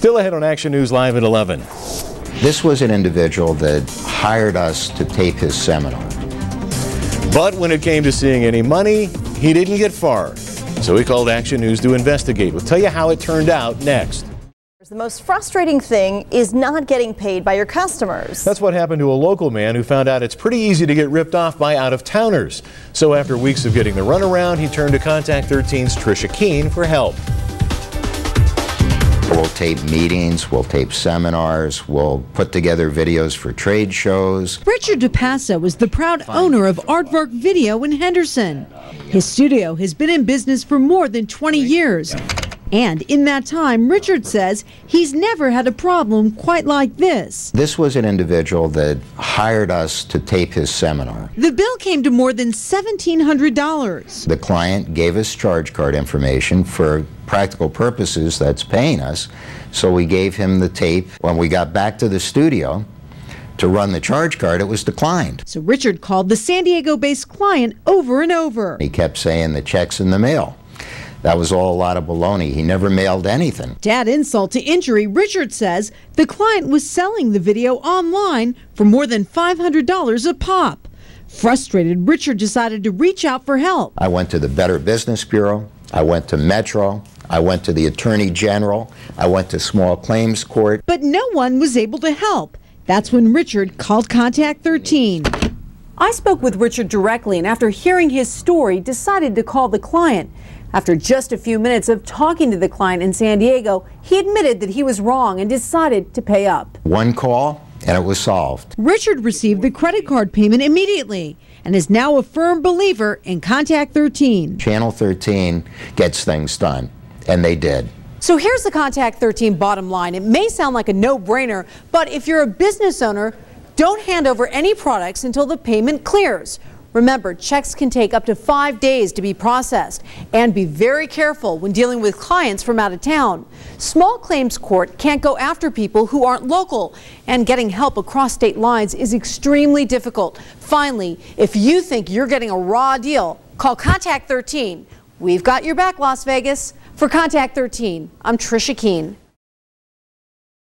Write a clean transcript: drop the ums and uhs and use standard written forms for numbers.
Still ahead on Action News Live at 11. This was an individual that hired us to tape his seminar. But when it came to seeing any money, he didn't get far. So he called Action News to investigate. We'll tell you how it turned out next. The most frustrating thing is not getting paid by your customers. That's what happened to a local man who found out it's pretty easy to get ripped off by out-of-towners. So after weeks of getting the runaround, he turned to Contact 13's Trisha Keene for help. We'll tape meetings, we'll tape seminars, we'll put together videos for trade shows. Richard DePasso is the proud owner of Aardvark Video in Henderson. His studio has been in business for more than 20 years. And in that time, Richard says he's never had a problem quite like this. This was an individual that hired us to tape his seminar. The bill came to more than $1,700. The client gave us charge card information for practical purposes, that's paying us. So we gave him the tape. When we got back to the studio to run the charge card, it was declined. So Richard called the San Diego-based client over and over. He kept saying the check's in the mail. That was all a lot of baloney. He never mailed anything. To add insult to injury, Richard says the client was selling the video online for more than $500 a pop. Frustrated, Richard decided to reach out for help. I went to the Better Business Bureau. I went to Metro. I went to the Attorney General. I went to Small Claims Court. But no one was able to help. That's when Richard called Contact 13. I spoke with Richard directly, and after hearing his story, decided to call the client. After just a few minutes of talking to the client in San Diego, he admitted that he was wrong and decided to pay up. One call, and it was solved. Richard received the credit card payment immediately and is now a firm believer in Contact 13. Channel 13 gets things done, and they did. So here's the Contact 13 bottom line. It may sound like a no-brainer, but if you're a business owner, don't hand over any products until the payment clears. Remember, checks can take up to 5 days to be processed, and be very careful when dealing with clients from out of town. Small claims court can't go after people who aren't local, and getting help across state lines is extremely difficult. Finally, if you think you're getting a raw deal, call Contact 13. We've got your back, Las Vegas. For Contact 13, I'm Trisha Keene.